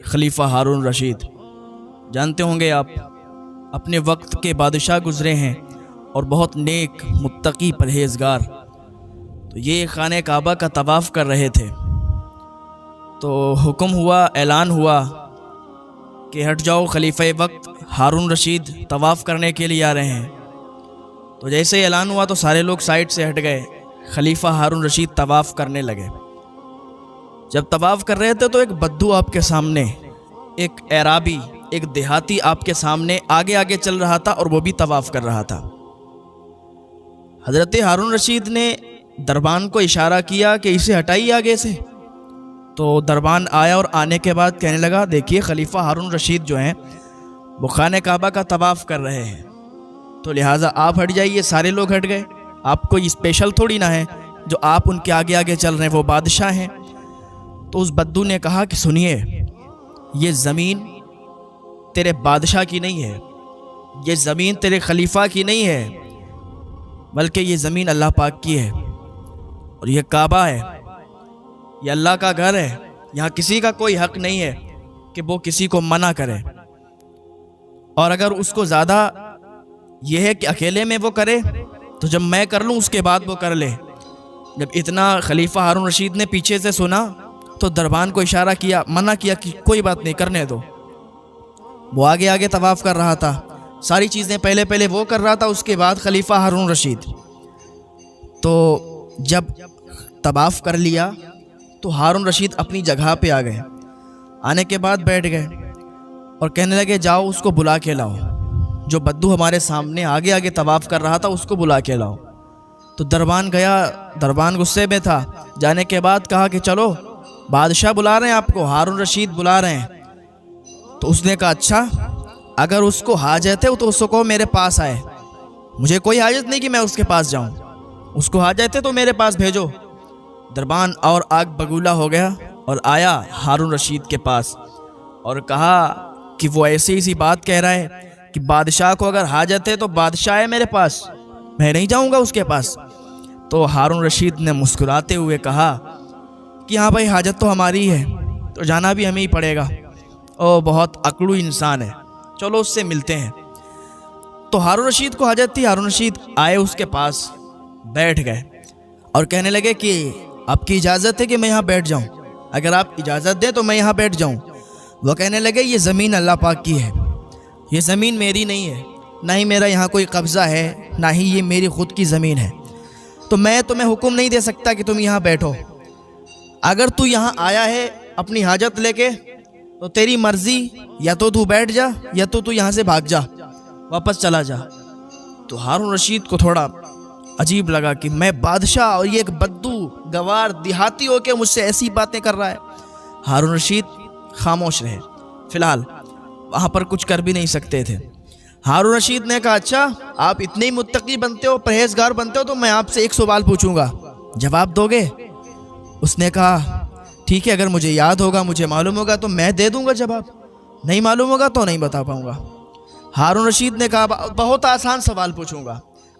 خلیفہ ہارون رشید جانتے ہوں گے آپ، اپنے وقت کے بادشاہ گزرے ہیں اور بہت نیک متقی پرہیزگار۔ تو یہ خانہ کعبہ کا طواف کر رہے تھے تو حکم ہوا، اعلان ہوا کہ ہٹ جاؤ، خلیفہ وقت ہارون رشید طواف کرنے کے لیے آ رہے ہیں۔ تو جیسے اعلان ہوا تو سارے لوگ سائڈ سے ہٹ گئے، خلیفہ ہارون رشید طواف کرنے لگے۔ جب طواف کر رہے تھے تو ایک بدو آپ کے سامنے، ایک اعرابی، ایک دیہاتی آپ کے سامنے آگے آگے چل رہا تھا اور وہ بھی طواف کر رہا تھا۔ حضرت ہارون رشید نے دربان کو اشارہ کیا کہ اسے ہٹائیے آگے سے۔ تو دربان آیا اور آنے کے بعد کہنے لگا، دیکھیے خلیفہ ہارون رشید جو ہیں وہ خانہ کعبہ کا طواف کر رہے ہیں، تو لہٰذا آپ ہٹ جائیے۔ سارے لوگ ہٹ گئے، آپ کو یہ اسپیشل تھوڑی نہ ہے جو آپ ان کے آگے آگے چل رہے ہیں، وہ بادشاہ ہیں۔ تو اس بدو نے کہا کہ سنیے، یہ زمین تیرے بادشاہ کی نہیں ہے، یہ زمین تیرے خلیفہ کی نہیں ہے، بلکہ یہ زمین اللہ پاک کی ہے، اور یہ کعبہ ہے، یہ اللہ کا گھر ہے، یہاں کسی کا کوئی حق نہیں ہے کہ وہ کسی کو منع کرے۔ اور اگر اس کو زیادہ یہ ہے کہ اکیلے میں وہ کرے تو جب میں کر لوں اس کے بعد وہ کر لے۔ جب اتنا خلیفہ ہارون رشید نے پیچھے سے سنا تو دربان کو اشارہ کیا، منع کیا کہ کوئی بات نہیں، کرنے دو۔ وہ آگے آگے طواف کر رہا تھا، ساری چیزیں پہلے وہ کر رہا تھا، اس کے بعد خلیفہ ہارون رشید۔ تو جب طواف کر لیا تو ہارون رشید اپنی جگہ پہ آ گئے، آنے کے بعد بیٹھ گئے اور کہنے لگے، جاؤ اس کو بلا کے لاؤ، جو بدو ہمارے سامنے آگے آگے طواف کر رہا تھا اس کو بلا کے لاؤ۔ تو دربان گیا، دربان غصے میں تھا، جانے کے بعد کہا کہ چلو بادشاہ بلا رہے ہیں آپ کو، ہارون رشید بلا رہے ہیں۔ تو اس نے کہا اچھا، اگر اس کو حاجت ہے تو اس کو میرے پاس آئے، مجھے کوئی حاجت نہیں کہ میں اس کے پاس جاؤں، اس کو حاجت ہے تو میرے پاس بھیجو۔ دربان اور آگ بگولا ہو گیا اور آیا ہارون رشید کے پاس اور کہا کہ وہ ایسی بات کہہ رہا ہے کہ بادشاہ کو اگر حاجت ہے تو بادشاہ ہے میرے پاس، میں نہیں جاؤں گا اس کے پاس۔ تو ہارون رشید نے مسکراتے ہوئے کہا کہ ہاں بھائی، حاجت تو ہماری ہے تو جانا بھی ہمیں ہی پڑے گا، او بہت عقلو انسان ہے، چلو اس سے ملتے ہیں۔ تو ہارون رشید کو حاجت تھی، ہارون رشید آئے اس کے پاس، بیٹھ گئے اور کہنے لگے کہ آپ کی اجازت ہے کہ میں یہاں بیٹھ جاؤں؟ اگر آپ اجازت دیں تو میں یہاں بیٹھ جاؤں۔ وہ کہنے لگے، یہ زمین اللہ پاک کی ہے، یہ زمین میری نہیں ہے، نہ ہی میرا یہاں کوئی قبضہ ہے، نہ ہی یہ میری خود کی زمین ہے، تو میں تمہیں حکم نہیں دے سکتا کہ تم یہاں بیٹھو۔ اگر تو یہاں آیا ہے اپنی حاجت لے کے تو تیری مرضی، یا تو بیٹھ جا یا تو یہاں سے بھاگ جا، واپس چلا جا۔ تو ہارون رشید کو تھوڑا عجیب لگا کہ میں بادشاہ اور یہ ایک بدو گوار دیہاتی ہو کے مجھ سے ایسی باتیں کر رہا ہے۔ ہارون رشید خاموش رہے، فی الحال وہاں پر کچھ کر بھی نہیں سکتے تھے۔ ہارون رشید نے کہا اچھا، آپ اتنے ہی متقی بنتے ہو، پرہیزگار بنتے ہو، تو میں آپ سے ایک سوال پوچھوں گا، جواب دو گے؟ اس نے کہا ٹھیک ہے، اگر مجھے یاد ہوگا، مجھے معلوم ہوگا تو میں دے دوں گا جواب، نہیں معلوم ہوگا تو نہیں بتا پاؤں گا۔ ہارون رشید نے کہا بہت آسان سوال پوچھوں گا،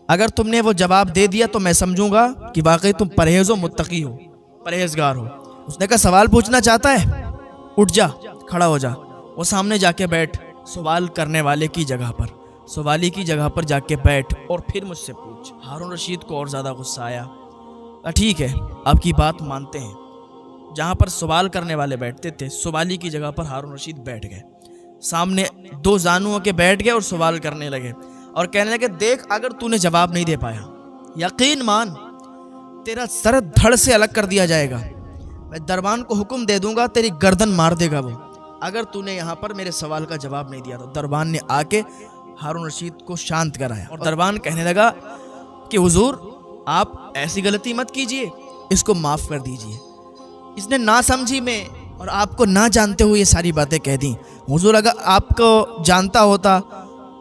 اگر تم نے وہ جواب دے دیا تو میں سمجھوں گا کہ واقعی تم پرہیز و متقی ہو، پرہیزگار ہو۔ اس نے کہا سوال پوچھنا چاہتا ہے؟ اٹھ جا، کھڑا ہو جا۔ وہ سامنے جا کے بیٹھ، سوال کرنے والے کی جگہ پر، سوالی کی جگہ پر جا کے بیٹھ اور پھر مجھ سے پوچھ۔ ہارون رشید کو اور زیادہ غصہ آیا، ٹھیک ہے آپ کی بات مانتے ہیں۔ جہاں پر سوال کرنے والے بیٹھتے تھے، سوالی کی جگہ پر ہارون رشید بیٹھ گئے، سامنے دو زانوں کے بیٹھ گئے اور سوال کرنے لگے اور کہنے لگے دیکھ، اگر تو نے جواب نہیں دے پایا، یقین مان تیرا سر دھڑ سے الگ کر دیا جائے گا، میں دربان کو حکم دے دوں گا، تیری گردن مار دے گا وہ، اگر تو نے یہاں پر میرے سوال کا جواب نہیں دیا۔ تو دربان نے آ کے ہارون رشید کو شانت کرایا اور دربان کہنے لگا کہ حضور آپ ایسی غلطی مت کیجئے، اس کو معاف کر دیجئے، اس نے نا سمجھی میں اور آپ کو نہ جانتے ہوئے یہ ساری باتیں کہہ دیں، حضور اگر آپ کو جانتا ہوتا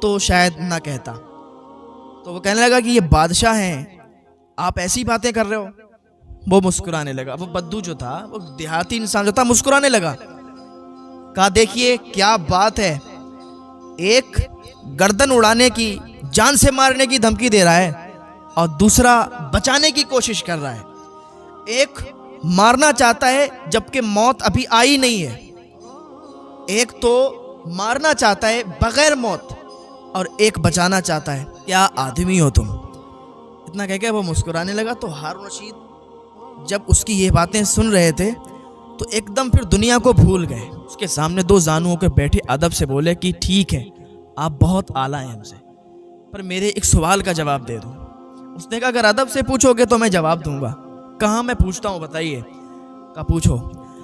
تو شاید نہ کہتا۔ تو وہ کہنے لگا کہ یہ بادشاہ ہیں، آپ ایسی باتیں کر رہے ہو۔ وہ مسکرانے لگا، وہ بدو جو تھا، وہ دیہاتی انسان جو تھا، مسکرانے لگا، کہا دیکھیے کیا بات ہے، ایک گردن اڑانے کی، جان سے مارنے کی دھمکی دے رہا ہے اور دوسرا بچانے کی کوشش کر رہا ہے۔ ایک مارنا چاہتا ہے جبکہ موت ابھی آئی نہیں ہے، ایک تو مارنا چاہتا ہے بغیر موت اور ایک بچانا چاہتا ہے، کیا آدمی ہو تم۔ اتنا کہہ کے وہ مسکرانے لگا۔ تو ہارون رشید جب اس کی یہ باتیں سن رہے تھے تو ایک دم پھر دنیا کو بھول گئے۔ اس کے سامنے دو زانوؤں کے بیٹھے ادب سے بولے کہ ٹھیک ہے، آپ بہت اعلیٰ ہیں ہم سے، پر میرے ایک سوال کا جواب دے دو۔ اس نے کہا اگر ادب سے پوچھو گے تو میں جواب دوں گا۔ کہاں میں پوچھتا ہوں بتائیے۔ کہا پوچھو۔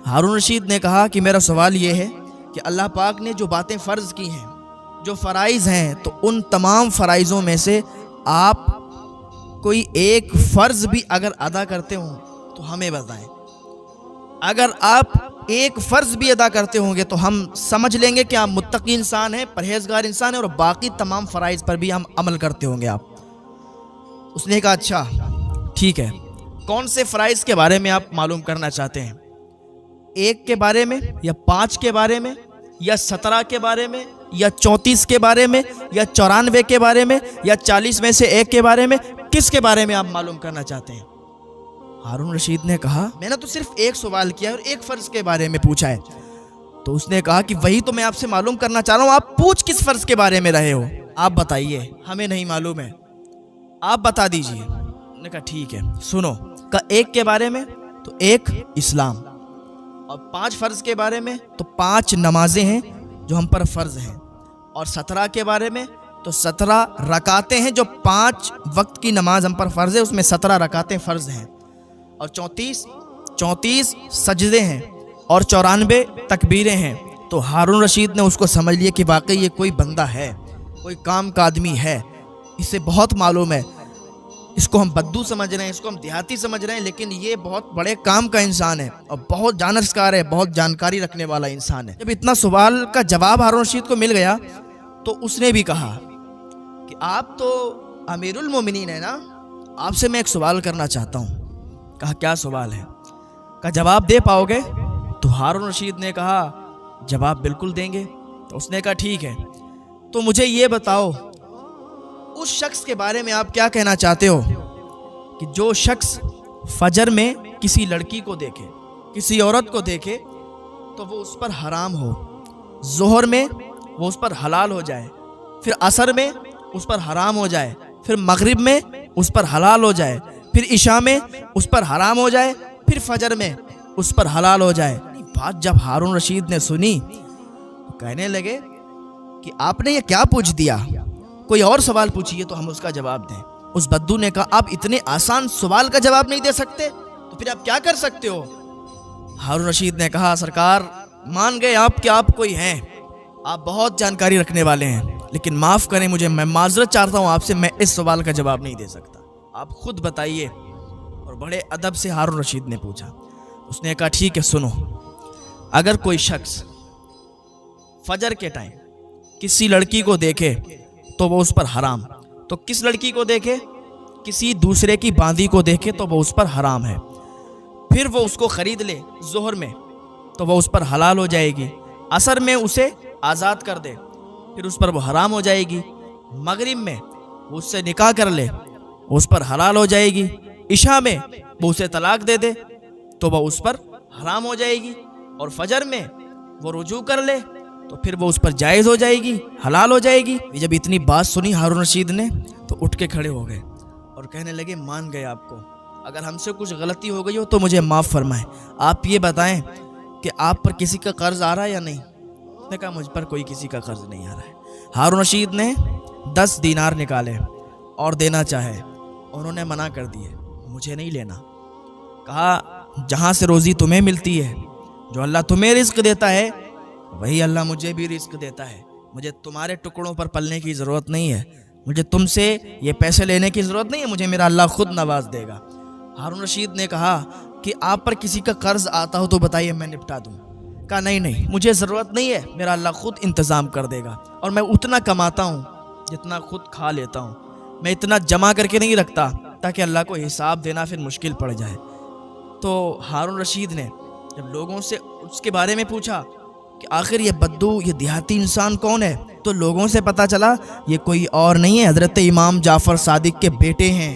ہارون رشید نے کہا کہ میرا سوال یہ ہے کہ اللہ پاک نے جو باتیں فرض کی ہیں، جو فرائض ہیں، تو ان تمام فرائضوں میں سے آپ کوئی ایک فرض بھی اگر ادا کرتے ہوں تو ہمیں بتائیں۔ اگر آپ ایک فرض بھی ادا کرتے ہوں گے تو ہم سمجھ لیں گے کہ آپ متقی انسان ہیں، پرہیزگار انسان ہیں، اور باقی تمام فرائض پر بھی ہم عمل کرتے ہوں گے آپ۔ اس نے کہا اچھا ٹھیک ہے، کون سے فرائض کے بارے میں آپ معلوم کرنا چاہتے ہیں؟ 1 کے بارے میں، یا 5 کے بارے میں، یا 17 کے بارے میں، یا 34 کے بارے میں، یا 94 کے بارے میں، یا 40 میں سے 1 کے بارے میں؟ کس کے بارے میں آپ معلوم کرنا چاہتے ہیں؟ ہارون رشید نے کہا میں نے تو صرف ایک سوال کیا ہے اور ایک فرض کے بارے میں پوچھا ہے۔ تو اس نے کہا کہ وہی تو میں آپ سے معلوم کرنا چاہ رہا ہوں، آپ پوچھ کس فرض کے بارے میں رہے ہو؟ آپ بتائیے، ہمیں نہیں معلوم ہے، آپ بتا دیجئے۔ نے کہا ٹھیک ہے سنو۔ کہا 1 کے بارے میں تو 1 اسلام، اور 5 فرض کے بارے میں تو 5 نمازیں ہیں جو ہم پر فرض ہیں، اور 17 کے بارے میں تو 17 رکعتیں ہیں جو 5 وقت کی نماز ہم پر فرض ہے، اس میں 17 رکعتیں فرض ہیں، اور 34 سجدے ہیں، اور 94 تکبیریں ہیں۔ تو ہارون رشید نے اس کو سمجھ لیا کہ واقعی یہ کوئی بندہ ہے، کوئی کام کا آدمی ہے، اسے بہت معلوم ہے۔ اس کو ہم بدو سمجھ رہے ہیں، اس کو ہم دیہاتی سمجھ رہے ہیں، لیکن یہ بہت بڑے کام کا انسان ہے اور بہت جانشکار ہے، بہت جانکاری رکھنے والا انسان ہے۔ جب اتنا سوال کا جواب ہارون رشید کو مل گیا تو اس نے بھی کہا کہ آپ تو امیر المومنین ہیں نا، آپ سے میں ایک سوال کرنا چاہتا ہوں۔ کہا کیا سوال ہے؟ کہا جواب دے پاؤ گے؟ تو ہارون رشید نے کہا جواب بالکل دیں گے۔ تو اس نے کہا ٹھیک ہے، تو مجھے یہ بتاؤ اس شخص کے بارے میں آپ کیا کہنا چاہتے ہو کہ جو شخص فجر میں کسی لڑکی کو دیکھے، کسی عورت کو دیکھے تو وہ اس پر حرام ہو، ظہر میں وہ اس پر حلال ہو جائے، پھر عصر میں اس پر حرام ہو جائے، پھر مغرب میں اس پر حلال ہو جائے، پھر عشاء میں اس پر حرام ہو جائے، پھر فجر میں اس پر حلال ہو جائے۔ بات جب ہارون رشید نے سنی تو کہنے لگے کہ آپ نے یہ کیا پوچھ دیا، کوئی اور سوال پوچھئے تو ہم اس کا جواب دیں۔ اس بدو نے کہا آپ اتنے آسان سوال کا جواب نہیں دے سکتے تو پھر آپ کیا کر سکتے ہو؟ ہارون رشید نے کہا سرکار مان گئے آپ کہ آپ کوئی ہیں، آپ بہت جانکاری رکھنے والے ہیں، لیکن معاف کریں مجھے، میں معذرت چاہتا ہوں آپ سے، میں اس سوال کا جواب نہیں دے سکتا، آپ خود بتائیے۔ اور بڑے ادب سے ہارون رشید نے پوچھا۔ اس نے کہا ٹھیک ہے سنو، اگر کوئی شخص فجر کے ٹائم کسی لڑکی کو دیکھے تو وہ اس پر حرام، تو کس لڑکی کو دیکھے؟ کسی دوسرے کی باندی کو دیکھے تو وہ اس پر حرام ہے، پھر وہ اس کو خرید لے ظہر میں تو وہ اس پر حلال ہو جائے گی، عصر میں اسے آزاد کر دے پھر اس پر وہ حرام ہو جائے گی، مغرب میں وہ اس سے نکاح کر لے اس پر حلال ہو جائے گی، عشاء میں وہ اسے طلاق دے دے تو وہ اس پر حرام ہو جائے گی، اور فجر میں وہ رجوع کر لے تو پھر وہ اس پر جائز ہو جائے گی، حلال ہو جائے گی۔ جب اتنی بات سنی ہارون رشید نے تو اٹھ کے کھڑے ہو گئے اور کہنے لگے مان گئے آپ کو، اگر ہم سے کچھ غلطی ہو گئی ہو تو مجھے معاف فرمائیں، آپ یہ بتائیں کہ آپ پر کسی کا قرض آ رہا ہے یا نہیں؟ اس نے کہا مجھ پر کوئی کسی کا قرض نہیں آ رہا ہے۔ ہارون رشید نے 10 دینار نکالے اور دینا چاہے، انہوں نے منع کر دیے، مجھے نہیں لینا۔ کہا جہاں سے روزی تمہیں ملتی ہے، جو اللہ تمہیں رزق دیتا ہے وہی اللہ مجھے بھی رزق دیتا ہے، مجھے تمہارے ٹکڑوں پر پلنے کی ضرورت نہیں ہے، مجھے تم سے یہ پیسے لینے کی ضرورت نہیں ہے، مجھے میرا اللہ خود نواز دے گا۔ ہارون رشید نے کہا کہ آپ پر کسی کا قرض آتا ہو تو بتائیے میں نپٹا دوں۔ کہا نہیں مجھے ضرورت نہیں ہے، میرا اللہ خود انتظام کر دے گا، اور میں اتنا کماتا ہوں جتنا خود کھا لیتا ہوں، میں اتنا جمع کر کے نہیں رکھتا تاکہ اللہ کو حساب دینا پھر مشکل پڑ جائے۔ تو ہارون رشید نے جب لوگوں سے اس کے بارے میں پوچھا کہ آخر یہ بدو، یہ دیہاتی انسان کون ہے، تو لوگوں سے پتہ چلا یہ کوئی اور نہیں ہے، حضرت امام جعفر صادق کے بیٹے ہیں۔